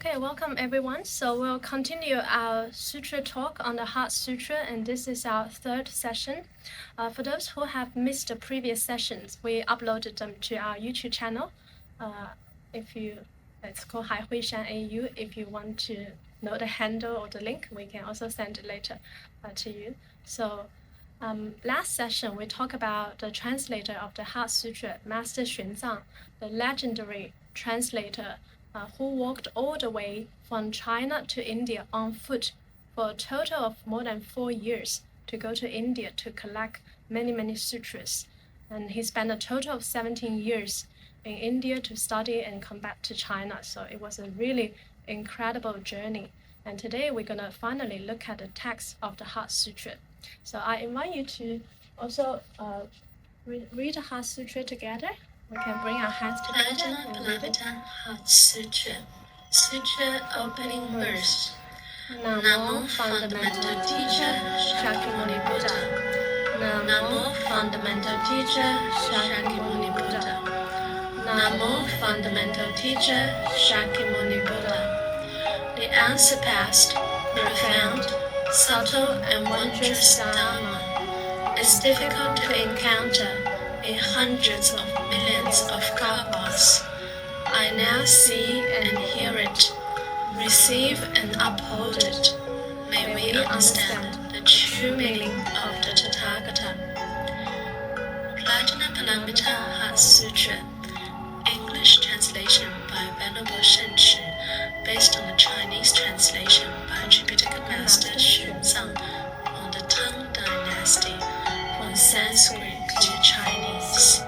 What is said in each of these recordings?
Okay, welcome everyone. So we'll continue our Sutra talk on the Heart Sutra, and this is our third session. For those who have missed the previous sessions, we uploaded them to our YouTube channel. It's called Hai Hui Shan AU. If you want to know the handle or the link, we can also send it later to you. So last session, we talked about the translator of the Heart Sutra, Master Xuanzang, the legendary translator who walked all the way from China to India on foot for a total of more than 4 years to go to India to collect many sutras. And he spent a total of 17 years in India to study and come back to China. So it was a really incredible journey. And today we're going to finally look at the text of the Heart Sutra. So I invite you to also read the Heart Sutra together. We can bring our hands together and read it. Heart Sutra. Sutra opening verse. Namo Fundamental Teacher Shakyamuni Buddha. Namo Fundamental Teacher Shakyamuni Buddha. Namo Fundamental Teacher Shakyamuni Buddha. The unsurpassed, profound, subtle and wondrous Dharma is difficult to encounter in hundreds of millions of kalpas. I now see and hear it, receive and uphold it. May we understand the true meaning of the Tathagata. Prajnaparamita Heart Sutra, English translation by Venerable Shengchi, based on the Chinese translation by Tibetan Master Xuanzang on the Tang Dynasty from Sanskrit to Chinese.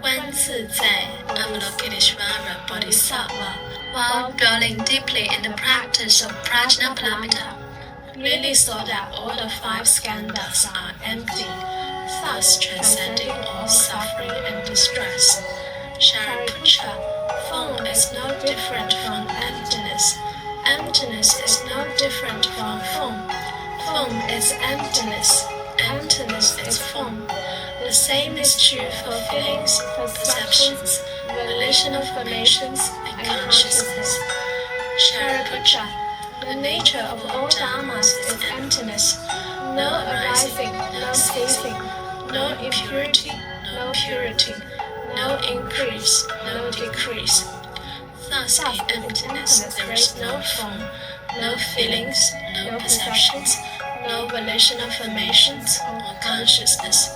观自在 Avalokiteshvara Bodhisattva, while dwelling deeply in the practice of Prajnaparamita, really saw that all the 5 Skandhas are empty, thus transcending all suffering and distress. Shariputra, form is no different from emptiness. Emptiness is no different from form. Form is emptiness. Emptiness is form. The same is true for feelings, perceptions, relational formations, and consciousness. Shariputra, the nature of all dharmas is emptiness. No arising, no ceasing, no impurity, no purity, no increase, no decrease. Thus, in emptiness there is no form, no feelings, no perceptions, no volitional formations or consciousness,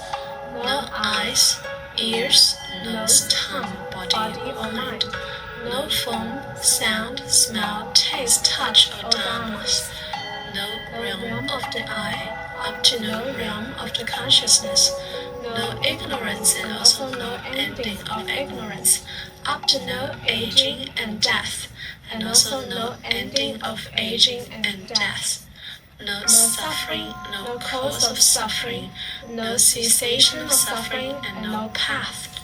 no eyes, ears, nose, tongue, body or mind, no form, sound, smell, taste, touch or dharmas, no realm of the eye, up to no realm of the consciousness, no ignorance and also no ending of ignorance, up to no aging and death, and also no ending of aging and death. No suffering, no cause of suffering, no cessation of suffering, and no path.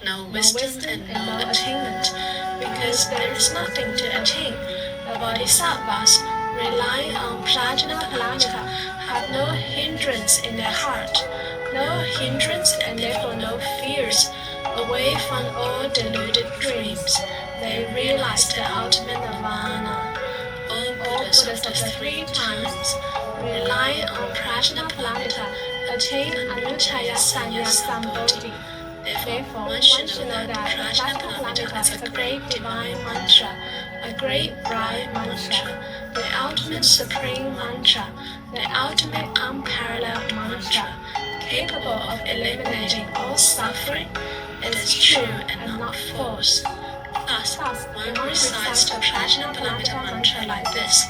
No wisdom and no attainment, because there is nothing to attain. The Bodhisattvas, relying on Prajnaparamita, have no hindrance in their heart, no hindrance and therefore no fears. Away from all deluded dreams, they realize the ultimate nirvana. All Buddhas of the 3 times, relying on Prajnaparamita, attain Anuttaya Sanya Sambodhi. Therefore, one should know that Prajnaparamita is a great divine mantra, a great bright mantra, the ultimate supreme mantra, the ultimate unparalleled mantra, capable of eliminating all suffering. It is true and not false. Thus, one recites the Prajnaparamita mantra like this: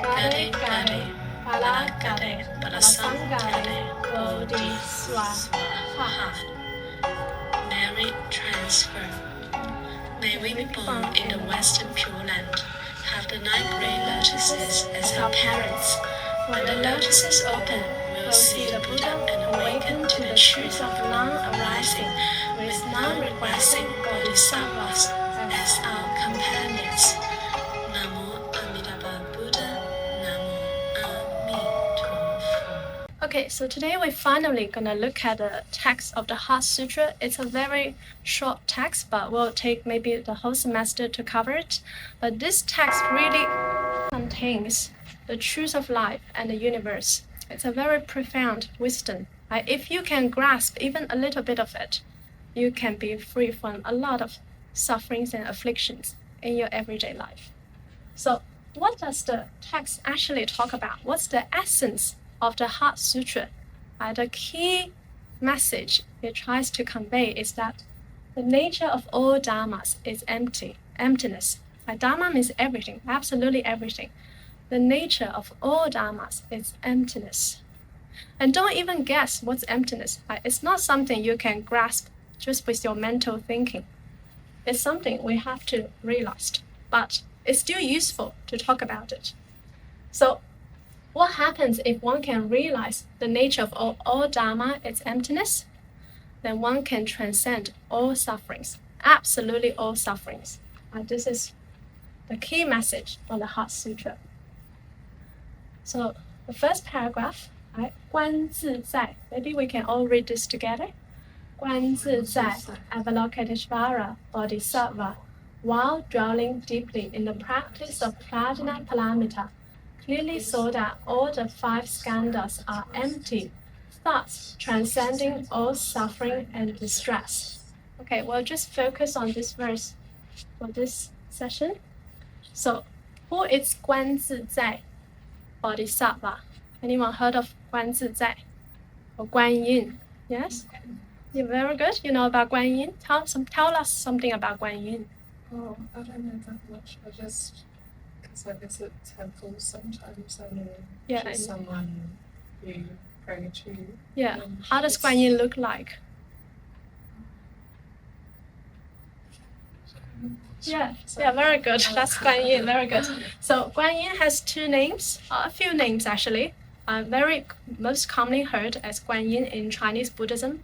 Gade Gade, Pala Gade, Palasam Gade, Bodhi Swaha. Merit transfer. May we be born in the Western Pure Land, have the 9 great lotuses as our parents. When the lotuses open, we'll see the Buddha and awaken to the truth of non-arising, with non-regressing bodhisattvas as our companions. Namo Amitabha Buddha, Namo Amituofo. Okay, so today we're finally gonna look at the text of the Heart Sutra. It's a very short text, but we'll take maybe the whole semester to cover it. But this text really contains the truth of life and the universe. It's a very profound wisdom. If you can grasp even a little bit of it, you can be free from a lot of sufferings and afflictions in your everyday life. So what does the text actually talk about? What's the essence of the Heart Sutra? The key message it tries to convey is that the nature of all dharmas is emptiness. Dharma means everything, absolutely everything. The nature of all dharmas is emptiness. And don't even guess what's emptiness. It's not something you can grasp just with your mental thinking. It's something we have to realize, but it's still useful to talk about it. So what happens if one can realize the nature of all dharma is emptiness? Then one can transcend all sufferings, absolutely all sufferings. This is the key message on the Heart Sutra. So the first paragraph, 观自在. Maybe we can all read this together. 观自在 Avalokiteshvara Bodhisattva, while dwelling deeply in the practice of Prajna Paramita, clearly saw that all the 5 skandhas are empty, thus transcending all suffering and distress. Okay, we'll just focus on this verse for this session. So, who is 观自在 Bodhisattva? Anyone heard of 观自在 or 观音? Yes? You're very good. You know about 观音? Tell us something about 观音. Oh, I don't know that much. I just, because I visit temples sometimes, I know she's someone you pray to. Yeah. How does 观音 look like? Yeah, very good. That's 观音, very good. So 观音has 2 names, a few names actually. Very most commonly heard as 观音 in Chinese Buddhism.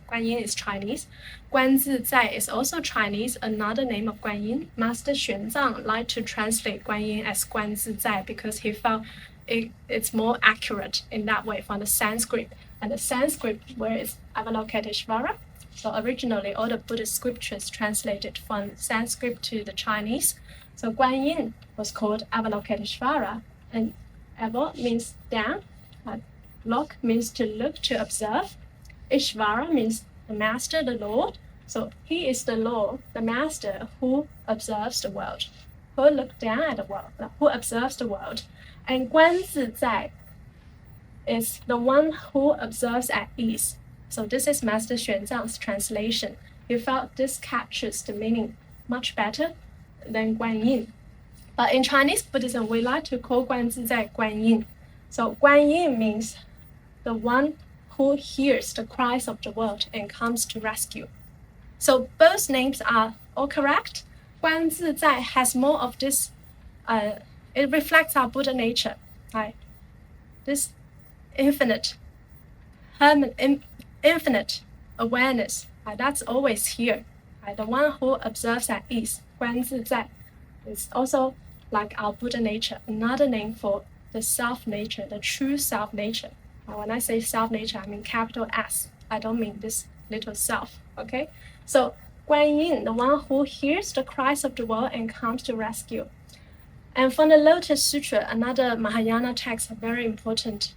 观音 is Chinese. 观自在 is also Chinese, another name of 观音. Master Xuanzang liked to translate 观音 as 观自在 because he felt it's more accurate in that way from the Sanskrit. And the Sanskrit word is Avalokiteshvara. So originally all the Buddhist scriptures translated from Sanskrit to the Chinese. So 观音 was called Avalokiteshvara, and Aval means down, lok means to look, to observe. Ishvara means the master, the Lord. So he is the Lord, the master who observes the world, who looks down at the world, who observes the world. And 观自在 is the one who observes at ease. So this is Master Xuanzang's translation. He felt this captures the meaning much better than 观音. But in Chinese Buddhism, we like to call 观自在 观音. So 观音 means the one who hears the cries of the world and comes to rescue. So both names are all correct. 观自在 has more of this, it reflects our Buddha nature, right? This infinite awareness, that's always here. The one who observes at ease, 观自在, is also like our Buddha nature, another name for the self nature, the true self nature. When I say self nature, I mean capital S. I don't mean this little self, okay? So 观音, the one who hears the cries of the world and comes to rescue. And from the Lotus Sutra, another Mahayana text, a very important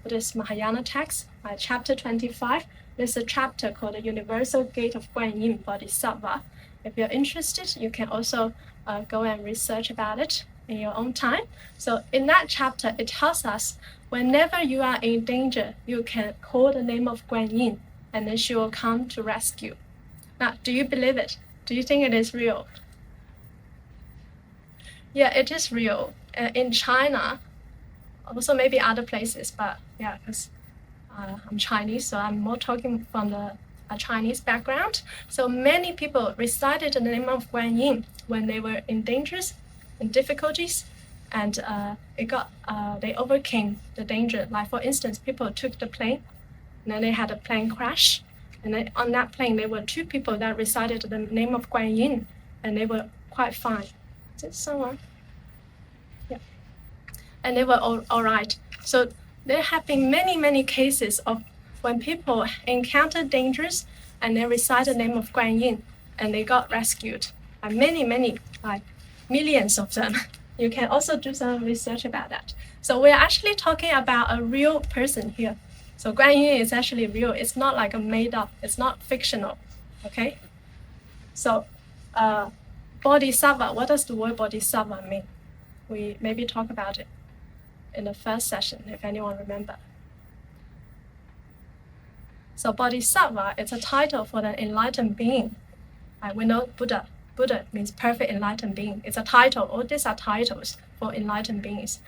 Buddhist Mahayana text, chapter 25, there's a chapter called the Universal Gate of Guanyin Bodhisattva. If you're interested, you can also go and research about it in your own time. So in that chapter, it tells us whenever you are in danger, you can call the name of Guanyin, and then she will come to rescue. Now, do you believe it? Do you think it is real? Yeah, it is real. In China, also maybe other places, but yeah, because I'm Chinese, so I'm more talking from the Chinese background. So many people recited the name of Guanyin when they were in dangers and difficulties, and they overcame the danger. Like for instance, people took the plane, and then they had a plane crash, and then on that plane there were 2 people that recited the name of Guanyin, and they were quite fine. Is it someone? Yeah. And they were all right. So there have been many cases of when people encounter dangers and they recite the name of Guan Yin and they got rescued. Many, like millions of them. You can also do some research about that. So we're actually talking about a real person here. So Guan Yin is actually real. It's not like a made up. It's not fictional. Okay? So Bodhisattva, what does the word Bodhisattva mean? We maybe talk about it in the first session, if anyone remember. So Bodhisattva is a title for the enlightened being. We know Buddha. Buddha means perfect enlightened being. It's a title. All these are titles for enlightened beings.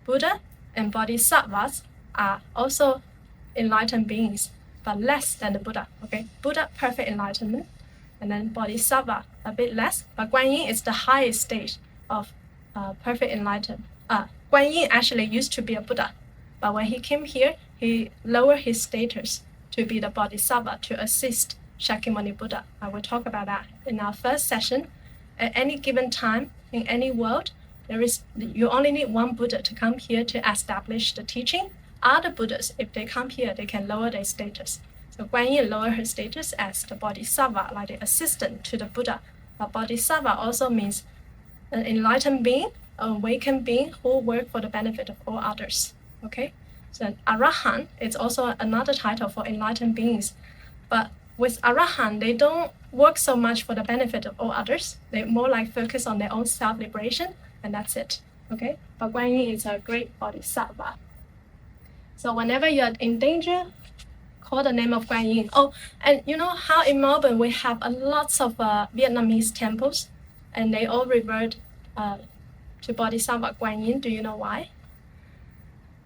Buddha and Bodhisattvas are also enlightened beings, but less than the Buddha. Okay, Buddha, perfect enlightenment, and then Bodhisattva, a bit less, but Guan Yin is the highest stage of perfect enlightenment. Guan Yin actually used to be a Buddha, but when he came here, he lowered his status to be the Bodhisattva to assist Shakyamuni Buddha. I will talk about that in our first session. At any given time, in any world, you only need one Buddha to come here to establish the teaching. Other Buddhas, if they come here, they can lower their status. So Guan Yin lowered her status as the Bodhisattva, like the assistant to the Buddha. But Bodhisattva also means an enlightened being, an awakened being who work for the benefit of all others. Okay? So Arahant is also another title for enlightened beings. But with Arahant, they don't work so much for the benefit of all others. They more like focus on their own self-liberation, and that's it. Okay? But Guan Yin is a great Bodhisattva. So whenever you're in danger, call the name of Guan Yin. Oh, and you know how in Melbourne we have lots of Vietnamese temples, and they all revert to Bodhisattva Guan Yin. Do you know why?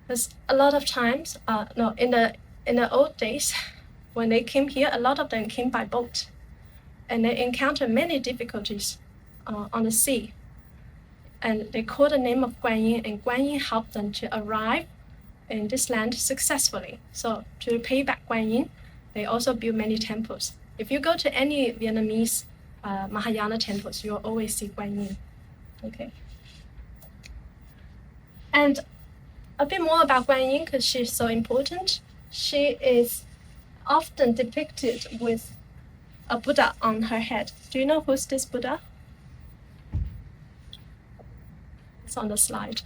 Because a lot of times, in the old days, when they came here, a lot of them came by boat, and they encountered many difficulties on the sea. And they called the name of Guan Yin, and Guan Yin helped them to arrive in this land successfully. So to pay back Guan Yin, they also built many temples. If you go to any Vietnamese Mahayana temples, you'll always see Guan Yin. Okay. And a bit more about Guan Yin, because she's so important. She is often depicted with a Buddha on her head. Do you know who's this Buddha? It's on the slide.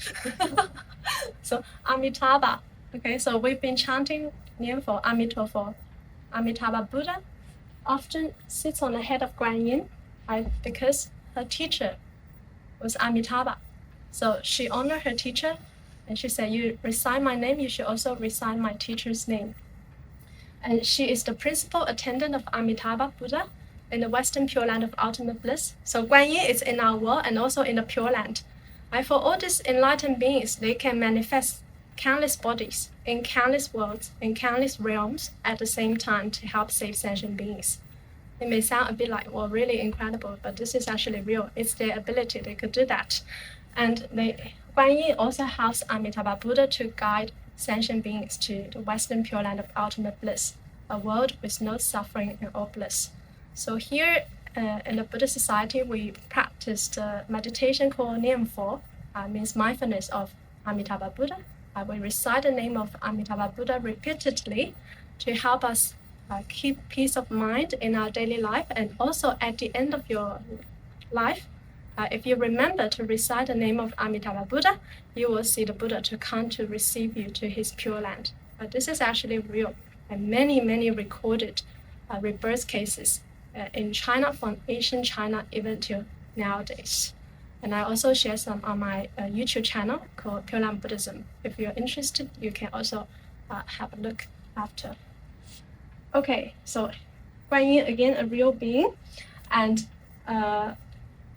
So Amitabha. Okay, so we've been chanting name for Amituofo. Amitabha Buddha often sits on the head of Guan Yin, because her teacher was Amitabha. So she honored her teacher, and she said, "You recite my name, you should also recite my teacher's name." And she is the principal attendant of Amitabha Buddha in the Western Pure Land of Ultimate Bliss. So Guan Yin is in our world and also in the Pure Land. For all these enlightened beings, they can manifest countless bodies in countless worlds, in countless realms at the same time to help save sentient beings. It may sound a bit like, well, really incredible, but this is actually real. It's their ability. They could do that. And Guan Yin also helps Amitabha Buddha to guide sentient beings to the Western Pure Land of Ultimate Bliss, a world with no suffering and all bliss. So here in the Buddhist society, we practice the meditation called Nianfo, means mindfulness of Amitabha Buddha. We recite the name of Amitabha Buddha repeatedly to help us keep peace of mind in our daily life, and also at the end of your life, if you remember to recite the name of Amitabha Buddha, you will see the Buddha to come to receive you to his Pure Land. But this is actually real, and many recorded rebirth cases in China, from ancient China even till nowadays. And I also share some on my YouTube channel called Pure Land Buddhism. If you're interested, you can also have a look after. Okay, so Guan Yin, again, a real being. And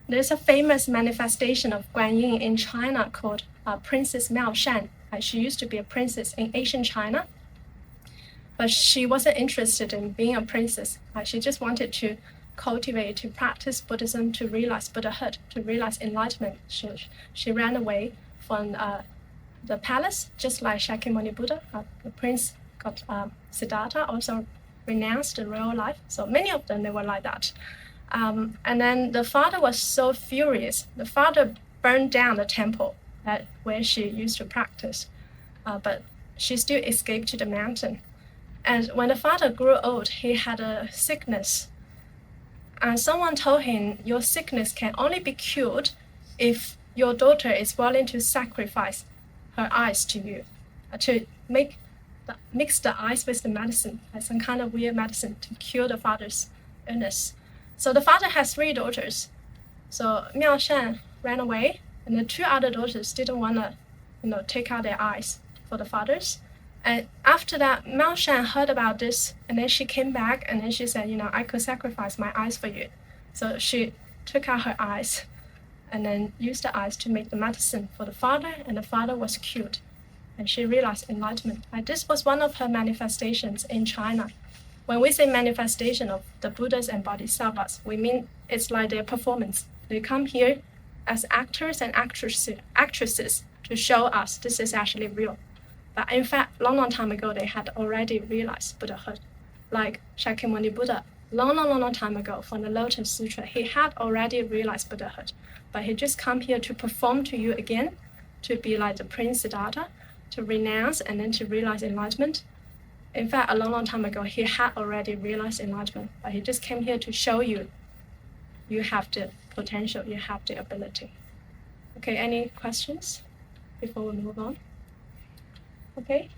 there's a famous manifestation of Guan Yin in China called Princess Miao Shan. She used to be a princess in ancient China, but she wasn't interested in being a princess. She just wanted to cultivate, to practice Buddhism, to realize Buddhahood, to realize enlightenment. She ran away from the palace, just like Shakyamuni Buddha. The prince got Siddhartha also renounced the royal life. So many of them, they were like that. And then the father was so furious. The father burned down the temple where she used to practice. But she still escaped to the mountain. And when the father grew old, he had a sickness. And someone told him, your sickness can only be cured if your daughter is willing to sacrifice her eyes to you, to mix the eyes with the medicine, like some kind of weird medicine to cure the father's illness. So the father has 3 daughters. So Miao Shan ran away, and the 2 other daughters didn't want to, take out their eyes for the fathers. And after that, Miao Shan heard about this, and then she came back, and then she said, I could sacrifice my eyes for you. So she took out her eyes, and then used the eyes to make the medicine for the father, and the father was cured. And she realized enlightenment. And this was one of her manifestations in China. When we say manifestation of the Buddhas and Bodhisattvas, we mean it's like their performance. They come here as actors and actresses to show us this is actually real. But in fact, long time ago, they had already realized Buddhahood. Like Shakyamuni Buddha, long time ago, from the Lotus Sutra, he had already realized Buddhahood. But he just come here to perform to you again, to be like the Prince Siddhartha, to renounce and then to realize enlightenment. In fact, a long time ago, he had already realized enlightenment, but he just came here to show you, you have the potential, you have the ability. Okay, any questions before we move on? Okay.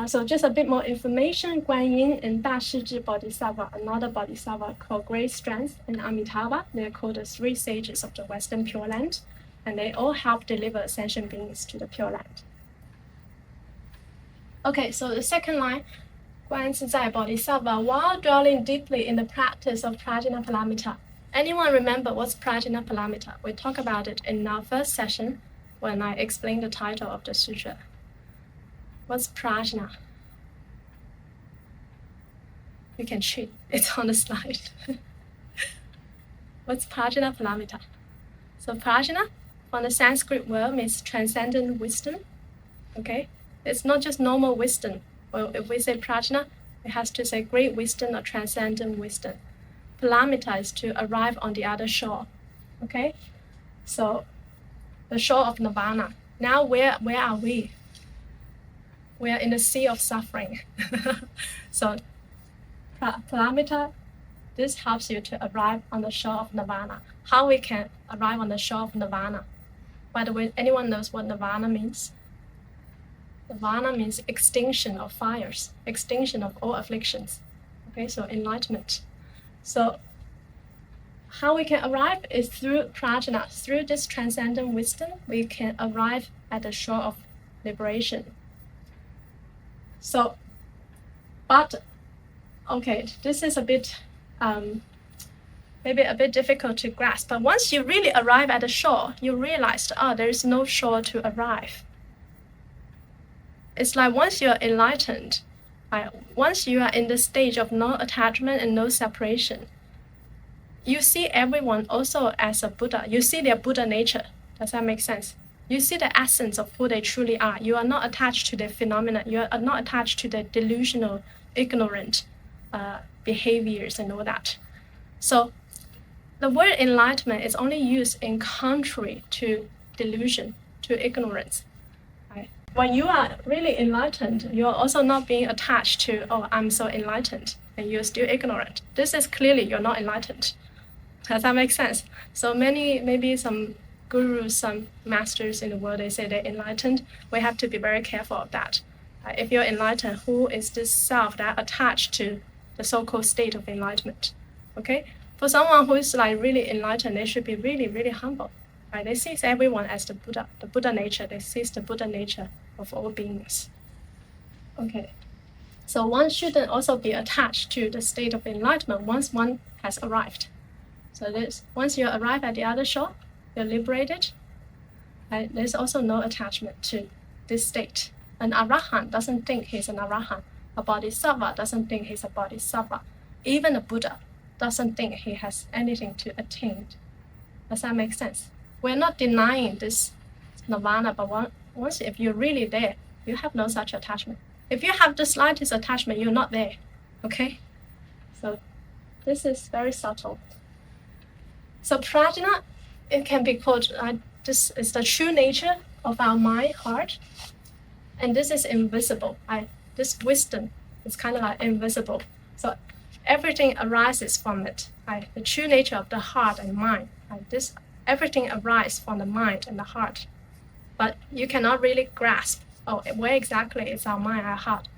So just a bit more information. Guanyin and Da Shizhi Bodhisattva, another Bodhisattva called Great Strength, and Amitabha, they're called the 3 sages of the Western Pure Land, and they all help deliver ascension beings to the Pure Land. Okay, so the second line, Guan Zizai Bodhisattva, while dwelling deeply in the practice of Prajnaparamita. Anyone remember what's Prajnaparamita? We talked about it in our first session when I explained the title of the sutra. What's prajna? You can cheat. It's on the slide. What's Prajnaparamita? So prajna, from the Sanskrit word, means transcendent wisdom. Okay? It's not just normal wisdom. Well, if we say prajna, it has to say great wisdom or transcendent wisdom. Paramita is to arrive on the other shore. Okay? So the shore of nirvana. Now where are we? We are in the sea of suffering. So paramita, this helps you to arrive on the shore of nirvana. How we can arrive on the shore of nirvana? By the way, anyone knows what nirvana means? Nirvana means extinction of fires, extinction of all afflictions. Okay, so enlightenment. So how we can arrive is through prajna. Through this transcendent wisdom, we can arrive at the shore of liberation. So, but, okay, this is a bit, maybe a bit difficult to grasp. But once you really arrive at the shore, you realize, there is no shore to arrive. It's like once you're enlightened, once you are in the stage of no attachment and no separation, you see everyone also as a Buddha. You see their Buddha nature. Does that make sense? You see the essence of who they truly are. You are not attached to their phenomena. You are not attached to their delusional, ignorant behaviors and all that. So the word enlightenment is only used in contrary to delusion, to ignorance. Right? When you are really enlightened, you are also not being attached to, I'm so enlightened, and you're still ignorant. This is clearly you're not enlightened. Does that make sense? So maybe some gurus, some masters in the world, they say they're enlightened. We have to be very careful of that. If you're enlightened, who is this self that attached to the so-called state of enlightenment? Okay? For someone who is like really enlightened, they should be really, really humble. Right? They see everyone as the Buddha nature. They see the Buddha nature of all beings. Okay. So one shouldn't also be attached to the state of enlightenment once one has arrived. So once you arrive at the other shore, you're liberated. Right? There's also no attachment to this state. An arahant doesn't think he's an arahant. A bodhisattva doesn't think he's a bodhisattva. Even a Buddha doesn't think he has anything to attain. Does that make sense? We're not denying this nirvana, but once if you're really there, you have no such attachment. If you have the slightest attachment, you're not there. Okay? So this is very subtle. So prajna, it can be called, this is the true nature of our mind, heart. And this is invisible. This wisdom is kind of like invisible. So everything arises from it. The true nature of the heart and mind. Everything arises from the mind and the heart. But you cannot really grasp, where exactly is our mind, our heart?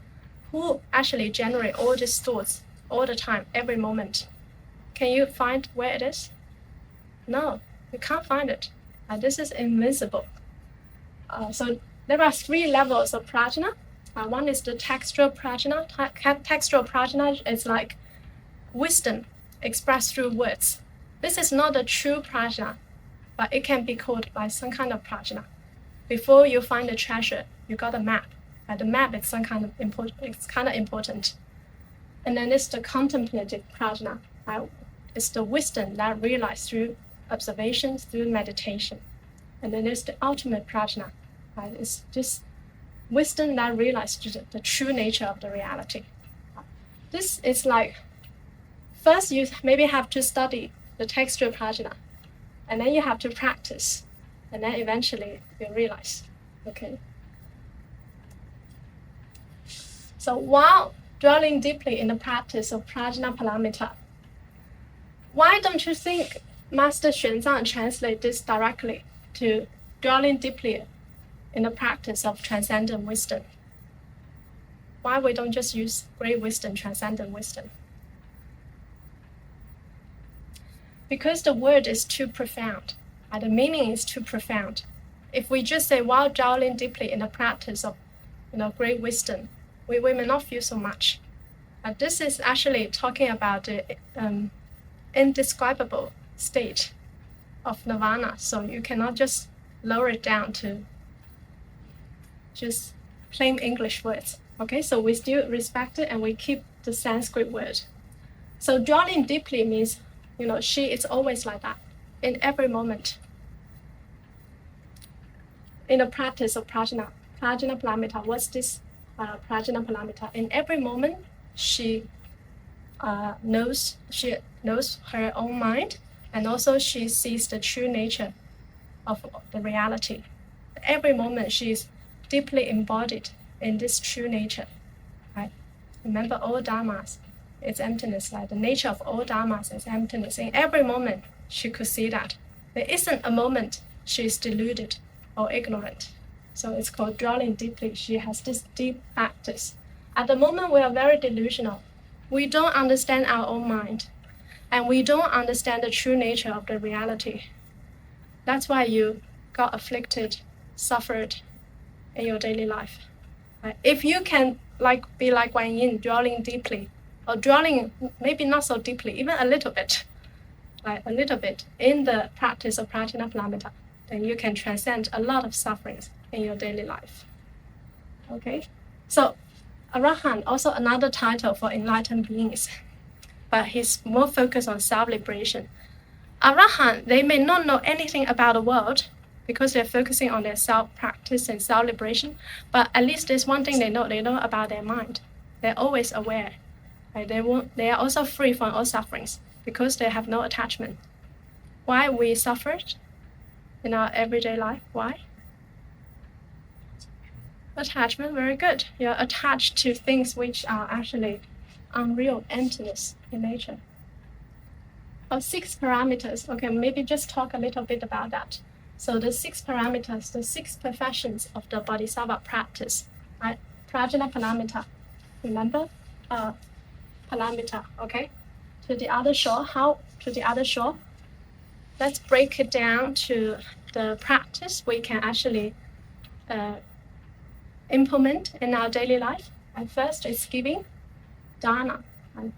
Who actually generate all these thoughts all the time, every moment? Can you find where it is? No, you can't find it. This is invisible. So there are 3 levels of prajna. One is the textual prajna. Textual prajna is like wisdom expressed through words. This is not a true prajna, but it can be called by some kind of prajna. Before you find the treasure, you got a map. The map is some kind of important. It's kind of important. And then it's the contemplative prajna. It's the wisdom that realized through observations, through meditation. And then there's the ultimate prajna. It's just wisdom that realized the true nature of the reality. This is like, first you maybe have to study the textual prajna, and then you have to practice, and then eventually you realize, okay. So while dwelling deeply in the practice of prajna paramita, why don't you think Master Xuanzang translate this directly to dwelling deeply in the practice of transcendent wisdom? Why we don't just use great wisdom, transcendent wisdom? Because the word is too profound. The meaning is too profound. If we just say while dwelling deeply in the practice of great wisdom, we may not feel so much. But this is actually talking about the indescribable state of nirvana. So you cannot just lower it down to just plain English words. Okay, so we still respect it and we keep the Sanskrit word. So dwelling deeply means, she is always like that in every moment. In the practice of prajna paramita, what's this prajna paramita? In every moment, she knows her own mind, and also she sees the true nature of the reality. Every moment, she is deeply embodied in this true nature. Right? Remember, all dharmas is emptiness. The nature of all dharmas is emptiness. In every moment, she could see that. There isn't a moment she is deluded or ignorant. So it's called dwelling deeply. She has this deep practice. At the moment, we are very delusional. We don't understand our own mind, and we don't understand the true nature of the reality. That's why you got afflicted, suffered in your daily life. Right? If you can be like Guan Yin, dwelling deeply, or dwelling maybe not so deeply, even a little bit in the practice of prajna paramita, then you can transcend a lot of sufferings in your daily life. Okay, so Arahant, also another title for enlightened beings, but he's more focused on self-liberation. Arahant, they may not know anything about the world because they're focusing on their self-practice and self-liberation, but at least there's one thing they know about their mind. They're always aware. Right? They are also free from all sufferings because they have no attachment. Why we suffered in our everyday life? Why? Attachment, very good. You're attached to things which are actually unreal, emptiness in nature. 6 parameters. Okay, maybe just talk a little bit about that. So the 6 parameters, the 6 professions of the Bodhisattva practice, right? Prajna paramita. Remember? Paramita, okay? To the other shore. How to the other shore? Let's break it down to the practice we can actually implement in our daily life. And first is giving, dana. And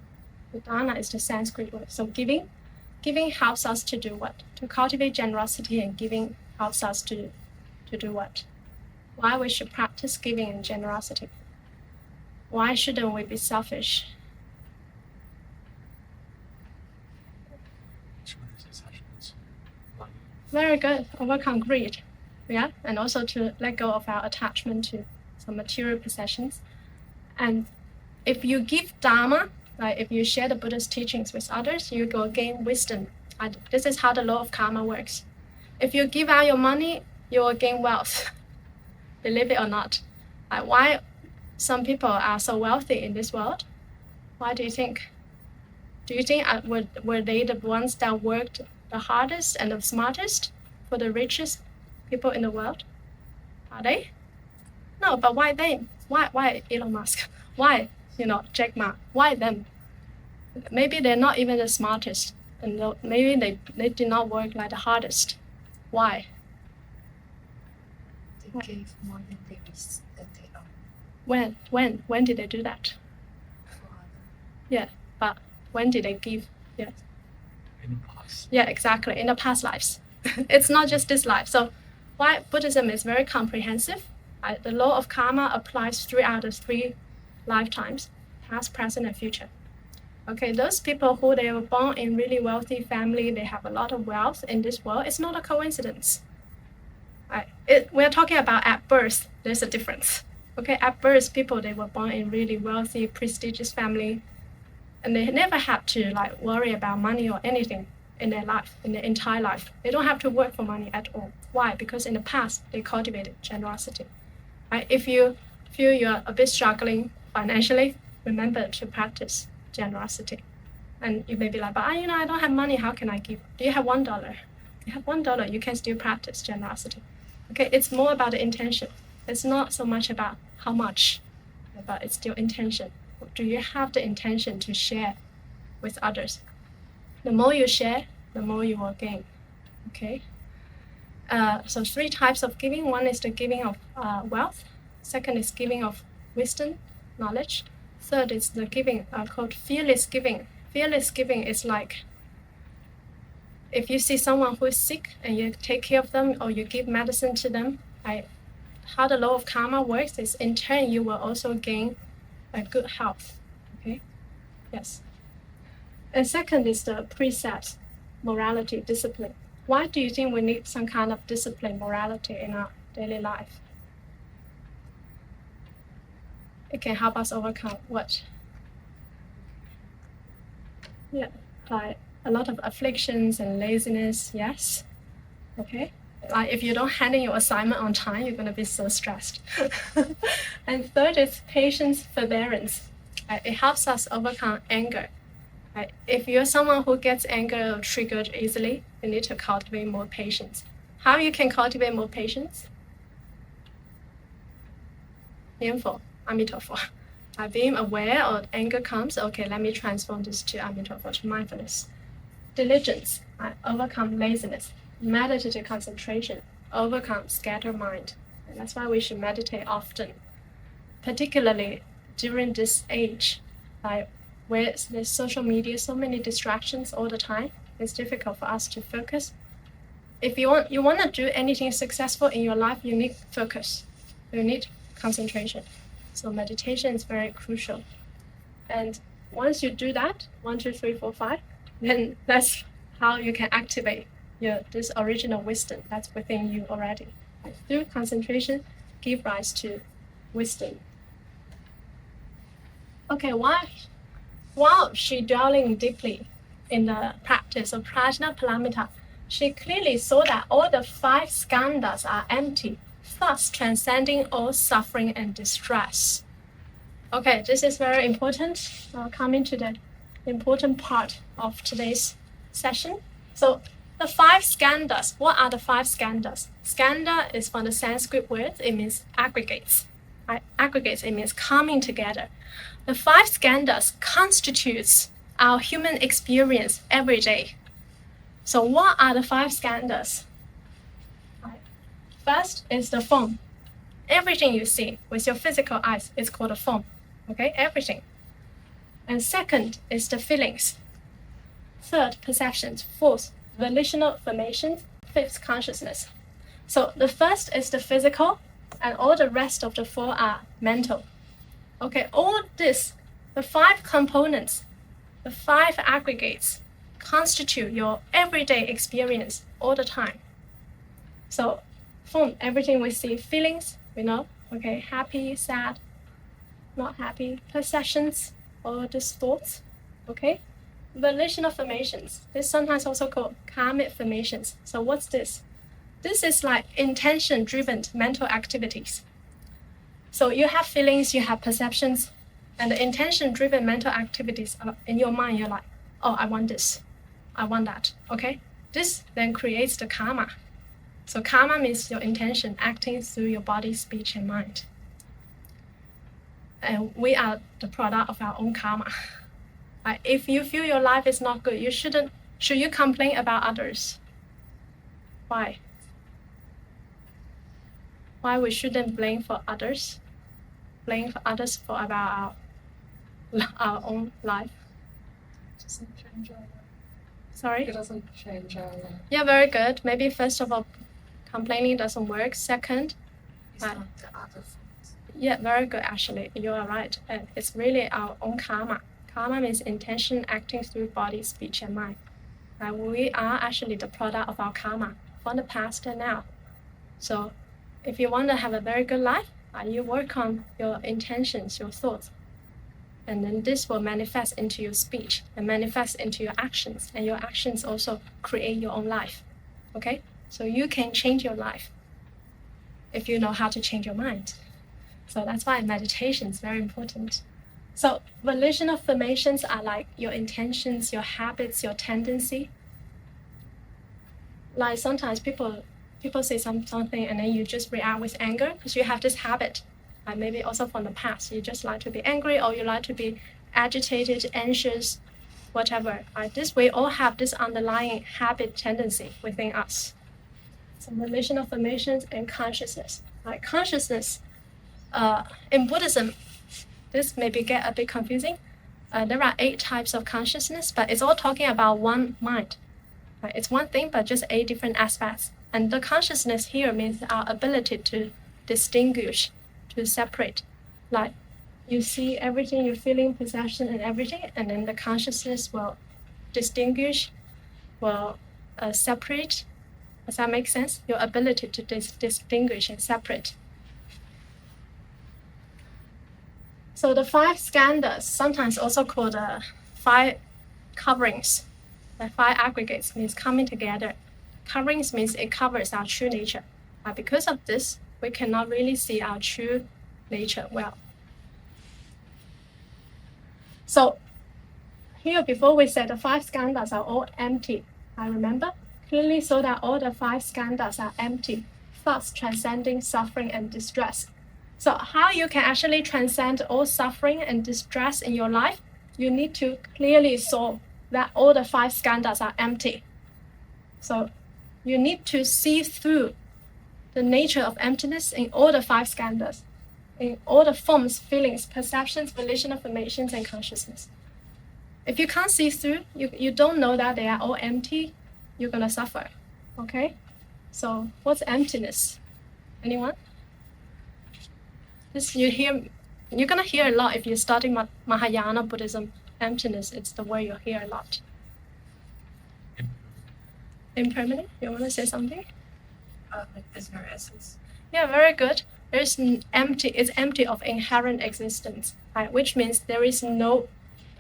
the dana is the Sanskrit word. So giving helps us to do what? To cultivate generosity, and giving helps us to do what? Why we should practice giving and generosity? Why shouldn't we be selfish? Very good. Overcome greed. Yeah, and also to let go of our attachment to some material possessions. And if you give Dharma, like if you share the Buddha's teachings with others, you will gain wisdom. And this is how the law of karma works. If you give out your money, you will gain wealth. Believe it or not. Like why some people are so wealthy in this world? Why do you think? Do you think were they the ones that worked the hardest and the smartest for the richest people in the world? Are they? No, but why them? Why Elon Musk? Why, Jack Ma? Why them? Maybe they're not even the smartest, and maybe they did not work like the hardest. Why? They gave more than they earned. When did they do that? Yeah, but when did they give? Yeah. In the past. Yeah, exactly. In the past lives. It's not just this life. So why Buddhism is very comprehensive. The law of karma applies 3 out of 3 lifetimes, past, present, and future. Okay, those people who they were born in really wealthy family, they have a lot of wealth in this world. It's not a coincidence. We're talking about at birth. There's a difference. Okay, at birth, people they were born in really wealthy, prestigious family, and they never had to worry about money or anything in their life, in their entire life. They don't have to work for money at all. Why? Because in the past they cultivated generosity. If you feel you're a bit struggling financially, remember to practice generosity. And you may be like, but I don't have money. How can I give? Do you have $1? You have $1, you can still practice generosity. Okay, it's more about the intention. It's not so much about how much, but it's still intention. Do you have the intention to share with others? The more you share, the more you will gain. Okay. So 3 types of giving. One is the giving of wealth. Second is giving of wisdom, knowledge. Third is the giving called fearless giving. Fearless giving is like if you see someone who is sick and you take care of them or you give medicine to them. How the law of karma works is in turn you will also gain a good health. Okay. Yes. And second is the precepts, morality, discipline. Why do you think we need some kind of discipline, morality in our daily life? It can help us overcome what? Yeah, like a lot of afflictions and laziness, yes. Okay. Like if you don't hand in your assignment on time, you're going to be so stressed. And third is patience, forbearance. It helps us overcome anger. If you're someone who gets anger or triggered easily, you need to cultivate more patience. How you can cultivate more patience? Namo Amituofo. By being aware of anger comes, okay, let me transform this to Amituofo, to mindfulness. Diligence, overcome laziness. Meditative concentration, overcome scattered mind. And that's why we should meditate often, particularly during this age, where there's social media, so many distractions all the time. It's difficult for us to focus. If you want to do anything successful in your life, you need focus. You need concentration. So meditation is very crucial. And once you do that, 1, 2, 3, 4, 5, then that's how you can activate this original wisdom that's within you already. Through concentration, give rise to wisdom. Okay, while she dwelling deeply in the practice of prajna paramita, she clearly saw that all the 5 skandhas are empty, thus transcending all suffering and distress. Okay, this is very important. Coming to the important part of today's session. So the 5 skandhas, what are the 5 skandhas? Skandha is from the Sanskrit word, it means aggregates. Aggregates, it means coming together. The 5 skandhas constitutes our human experience every day. So what are the 5 skandhas? First is the form. Everything you see with your physical eyes is called a form. Okay, everything. And second is the feelings. Third, perceptions. Fourth, volitional formations. Fifth, consciousness. So the first is the physical, and all the rest of the 4 are mental. Okay, all this, the 5 components, the 5 aggregates, constitute your everyday experience all the time. So, form, everything we see, feelings, we know, okay, happy, sad, not happy, perceptions, all these thoughts, okay? Volitional formations, this is sometimes also called karmic formations. So what's this? This is like intention-driven mental activities. So you have feelings, you have perceptions, and the intention-driven mental activities are in your mind. You're like, oh, I want this, I want that. Okay, this then creates the karma. So karma means your intention acting through your body, speech, and mind. And we are the product of our own karma. If you feel your life is not good, should you complain about others? Why? Why we shouldn't blame for others? Blame for others for about our own life. It doesn't change our life. Sorry? It doesn't change our life. Yeah, very good. Maybe first of all, complaining doesn't work. Second, It's not the other fault. yeah, very good actually. You are right. It's really our own karma. Karma means intention acting through body, speech, and mind. We are actually the product of our karma from the past and now. So if you want to have a very good life, you work on your intentions, your thoughts. And then this will manifest into your speech and manifest into your actions. And your actions also create your own life. Okay? So you can change your life if you know how to change your mind. So that's why meditation is very important. So volitional formations are like your intentions, your habits, your tendency. Like sometimes people say something and then you just react with anger because you have this habit. Maybe also from the past, you just like to be angry or you like to be agitated, anxious, whatever. We all have this underlying habit tendency within us. So volitional formations and consciousness. Consciousness, in Buddhism, this maybe get a bit confusing. There are 8 types of consciousness, but it's all talking about one mind. It's one thing, but just 8 different aspects. And the consciousness here means our ability to distinguish, to separate. Like you see everything, you're feeling, perception, and everything, and then the consciousness will distinguish, will separate. Does that make sense? Your ability to distinguish and separate. So the 5 skandhas, sometimes also called 5 coverings. The 5 aggregates means coming together. Coverings means it covers our true nature. Because of this, we cannot really see our true nature well. So here before we said the 5 skandhas are all empty. I remember clearly so that all the 5 skandhas are empty, thus transcending suffering and distress. So how you can actually transcend all suffering and distress in your life, you need to clearly saw that all the 5 skandhas are empty. So you need to see through the nature of emptiness in all the 5 skandhas, in all the forms, feelings, perceptions, volitional formations, and consciousness. If you can't see through, you don't know that they are all empty, you're going to suffer. Okay? So what's emptiness? Anyone? You're going to hear a lot if you're studying Mahayana Buddhism. Emptiness, it's the word you'll hear a lot. Impermanent? You want to say something? Like there's no essence. Yeah, very good. It's empty of inherent existence, right? Which means there is no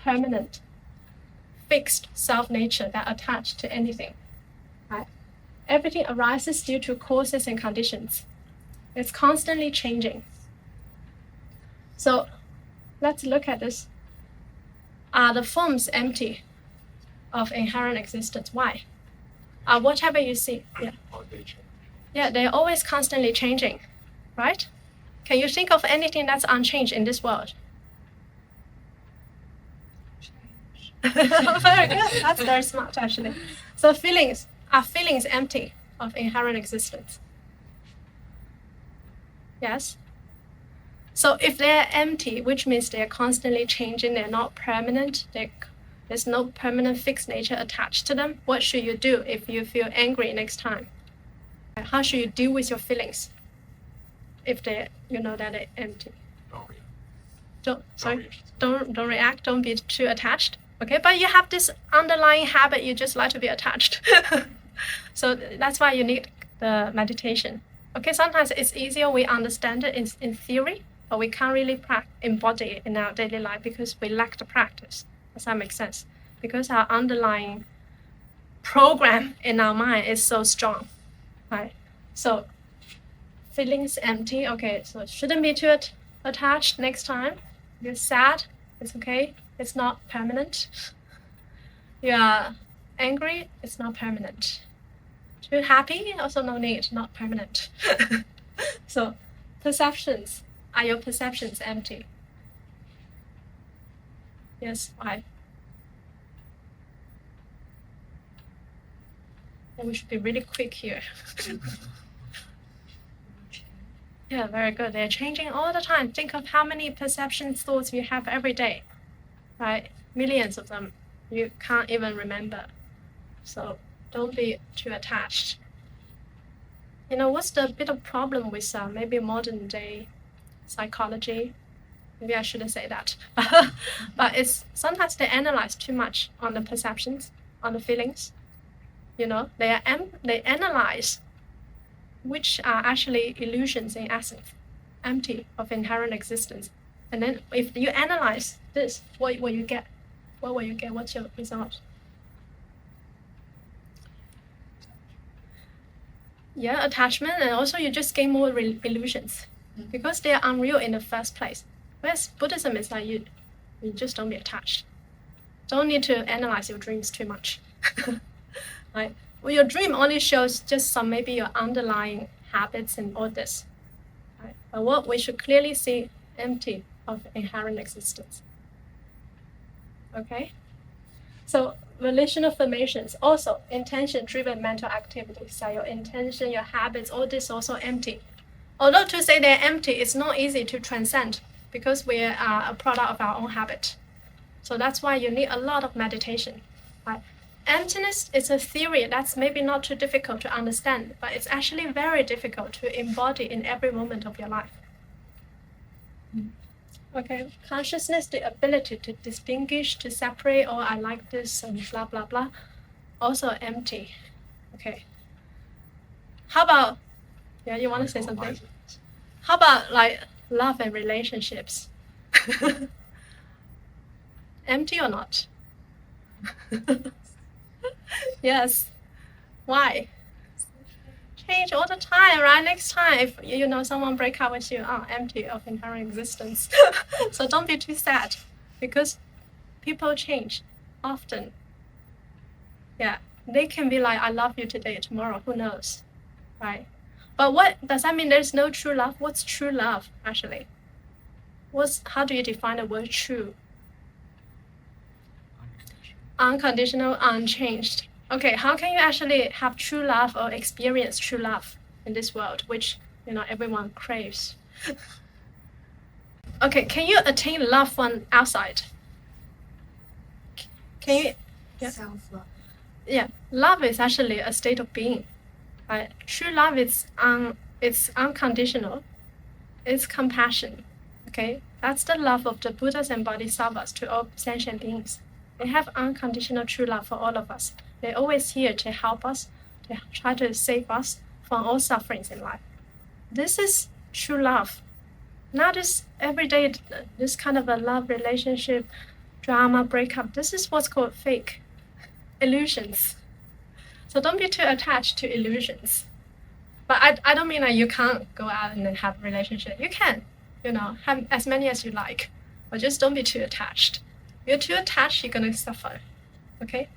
permanent, fixed self-nature that attached to anything. Right? Everything arises due to causes and conditions. It's constantly changing. So let's look at this. Are the forms empty of inherent existence? Why? Whatever you see. Yeah. Yeah, they're always constantly changing, right? Can you think of anything that's unchanged in this world? Very good. That's very smart, actually. So are feelings empty of inherent existence? Yes? So if they're empty, which means they're constantly changing, they're not permanent, there's no permanent fixed nature attached to them, what should you do if you feel angry next time? How should you deal with your feelings if you know that they're empty? Don't react, don't be too attached. Okay, but you have this underlying habit, you just like to be attached. So that's why you need the meditation. Okay, sometimes it's easier, we understand it in theory, but we can't really embody it in our daily life because we lack the practice. Does that make sense? Because our underlying program in our mind is so strong. Right? So feelings empty, okay, so it shouldn't be too attached next time. You're sad, it's okay. It's not permanent. You are angry, it's not permanent. Too happy, also no need, not permanent. So, perceptions. Are your perceptions empty? Yes, why? And we should be really quick here. Yeah, very good. They're changing all the time. Think of how many perceptions, thoughts you have every day, right? Millions of them. You can't even remember. So don't be too attached. You know, what's the bit of problem with maybe modern day psychology? Maybe I shouldn't say that. But it's sometimes they analyze too much on the perceptions, on the feelings. You know, they analyze which are actually illusions in essence, empty of inherent existence. And then if you analyze this, what will you get? What will you get? What's your result? Yeah, attachment, and also you just gain more illusions because they are unreal in the first place. Whereas Buddhism is like you just don't be attached. Don't need to analyze your dreams too much. Right? Well, your dream only shows just some maybe your underlying habits and all this. Right? But what we should clearly see, empty of inherent existence. Okay? So volitional formations, also intention-driven mental activities. So your intention, your habits, all this also empty. Although to say they're empty, it's not easy to transcend because we are a product of our own habit. So that's why you need a lot of meditation. Right? Emptiness is a theory that's maybe not too difficult to understand, but it's actually very difficult to embody in every moment of your life. Okay, consciousness, the ability to distinguish, to separate, oh, I like this, and blah, blah, blah, also empty. Okay. How about, yeah, you want to say something? How about like love and relationships? Empty or not? Yes. Why? Change all the time, right? Next time, if you know someone break up with you, empty of inherent existence. So don't be too sad, because people change often. Yeah, they can be like, I love you today, tomorrow, who knows, right? But what does that mean? There's no true love? What's true love actually? How do you define the word true? Unconditional, unchanged. Okay, how can you actually have true love or experience true love in this world, which everyone craves? Okay, can you attain love from outside? Can you? Yeah. Self-love. Yeah, love is actually a state of being. Right? True love is it's unconditional. It's compassion. Okay, that's the love of the Buddhas and Bodhisattvas to all sentient beings. They have unconditional true love for all of us. They're always here to help us, to try to save us from all sufferings in life. This is true love. Not this everyday, this kind of a love relationship, drama, breakup. This is what's called fake illusions. So don't be too attached to illusions. But I don't mean that you can't go out and have a relationship. You can, have as many as you like. But just don't be too attached. If you're too attached, you're going to suffer. Okay?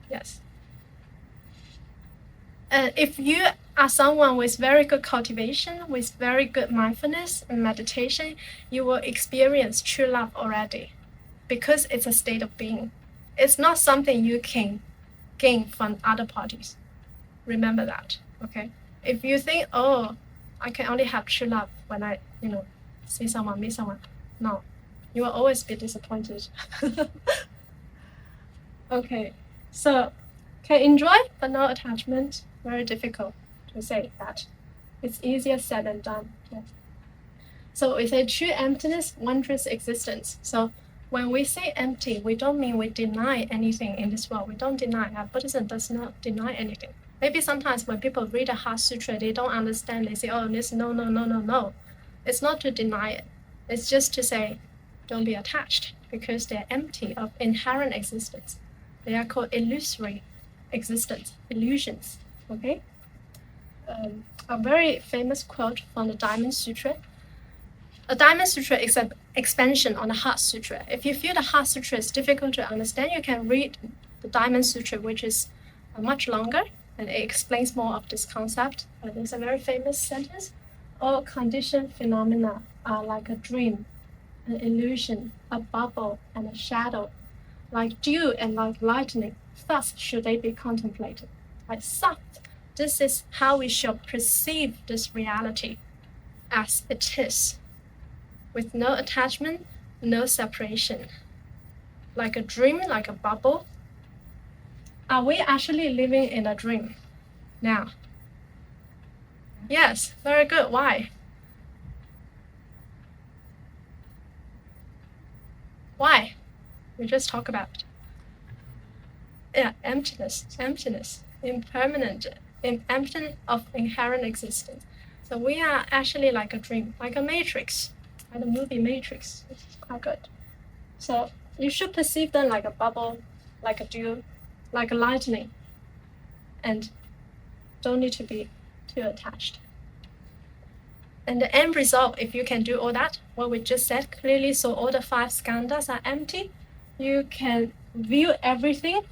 Yes. If you are someone with very good cultivation, with very good mindfulness and meditation, you will experience true love already, because it's a state of being. It's not something you can gain from other parties. Remember that, okay? If you think, oh, I can only have true love when I, see someone, meet someone, no, you will always be disappointed. Okay, so can enjoy but no attachment. Very difficult to say that. It's easier said than done. Yeah. So we say true emptiness, wondrous existence. So when we say empty, we don't mean we deny anything in this world. We don't deny that. Buddhism does not deny anything. Maybe sometimes when people read the Heart Sutra, they don't understand. They say, oh, this, no. It's not to deny it. It's just to say, don't be attached, because they're empty of inherent existence. They are called illusory existence, illusions. Okay? A very famous quote from the Diamond Sutra. A Diamond Sutra is an expansion on the Heart Sutra. If you feel the Heart Sutra is difficult to understand, you can read the Diamond Sutra, which is much longer, and it explains more of this concept. There's a very famous sentence: all conditioned phenomena are like a dream, an illusion, a bubble, and a shadow, like dew and like lightning. Thus should they be contemplated. Like such, this is how we shall perceive this reality as it is, with no attachment, no separation. Like a dream, like a bubble. Are we actually living in a dream now? Yes, very good. Why? Why? We just talked about it. Yeah, emptiness, impermanent, empty of inherent existence. So we are actually like a dream, like a matrix, like the movie Matrix. It's quite good. So you should perceive them like a bubble, like a dew, like a lightning, and don't need to be too attached. And the end result, if you can do all that, what we just said clearly, so all the 5 skandhas are empty, you can view everything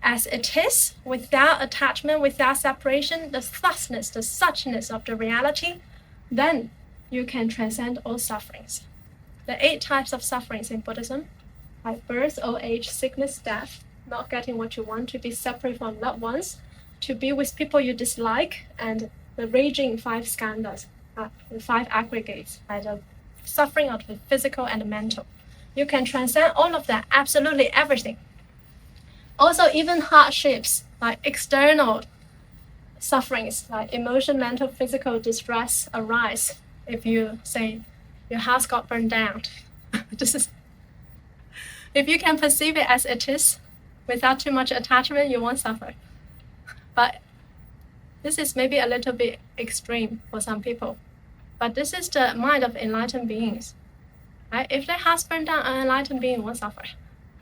as it is, without attachment, without separation, the thusness, the suchness of the reality, then you can transcend all sufferings. The 8 types of sufferings in Buddhism, like birth, old age, sickness, death, not getting what you want, to be separate from loved ones, to be with people you dislike, and the raging 5 skandhas, the 5 aggregates, the suffering of the physical and the mental. You can transcend all of that, absolutely everything. Also, even hardships, like external sufferings, like emotion, mental, physical distress arise. If you say your house got burned down, if you can perceive it as it is, without too much attachment, you won't suffer. But this is maybe a little bit extreme for some people. But this is the mind of enlightened beings. Right? If their house burned down, an enlightened being won't suffer,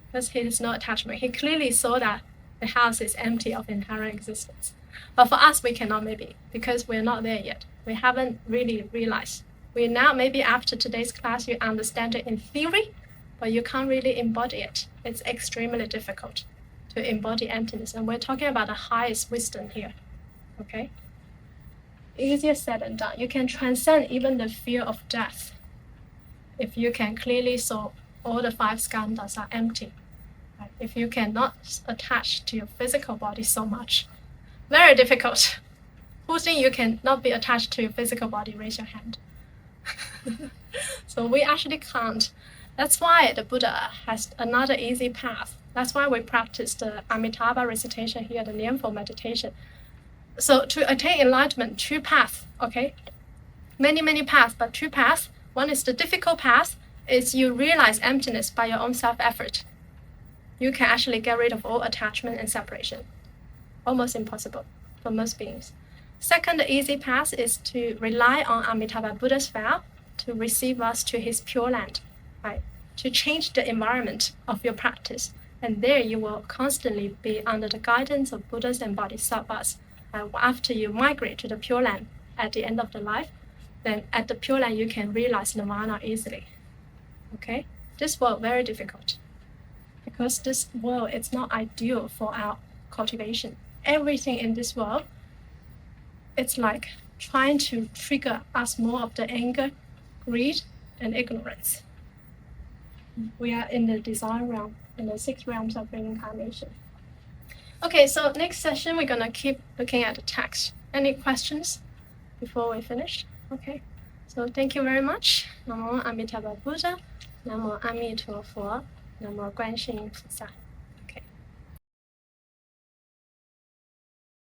because he has no attachment. He clearly saw that the house is empty of inherent existence. But for us, we cannot maybe, because we're not there yet. We haven't really realized. We now, maybe after today's class, you understand it in theory, but you can't really embody it. It's extremely difficult to embody emptiness. And we're talking about the highest wisdom here, okay? Easier said than done. You can transcend even the fear of death if you can clearly see all the 5 skandhas are empty. Right? If you cannot attach to your physical body so much. Very difficult. Who think you cannot be attached to your physical body? Raise your hand. So we actually can't. That's why the Buddha has another easy path. That's why we practice the Amitabha recitation here, the Nianfo meditation. So to attain enlightenment, 2 paths, okay? Many paths, but 2 paths. One is the difficult path, is you realize emptiness by your own self-effort. You can actually get rid of all attachment and separation. Almost impossible for most beings. Second, the easy path is to rely on Amitabha Buddha's vow to receive us to his Pure Land, right? To change the environment of your practice. And there you will constantly be under the guidance of Buddhas and Bodhisattvas. After you migrate to the Pure Land at the end of the life, then at the Pure Land you can realize nirvana easily. Okay? This world very difficult, because this world is not ideal for our cultivation. Everything in this world, it's like trying to trigger us more of the anger, greed, and ignorance. We are in the desire realm, in the 6 realms of reincarnation. Okay, so next session we're gonna keep looking at the text. Any questions before we finish? Okay, so thank you very much. Namo Amitabha Buddha, Namo Amituofo, Namo Guanxin菩萨.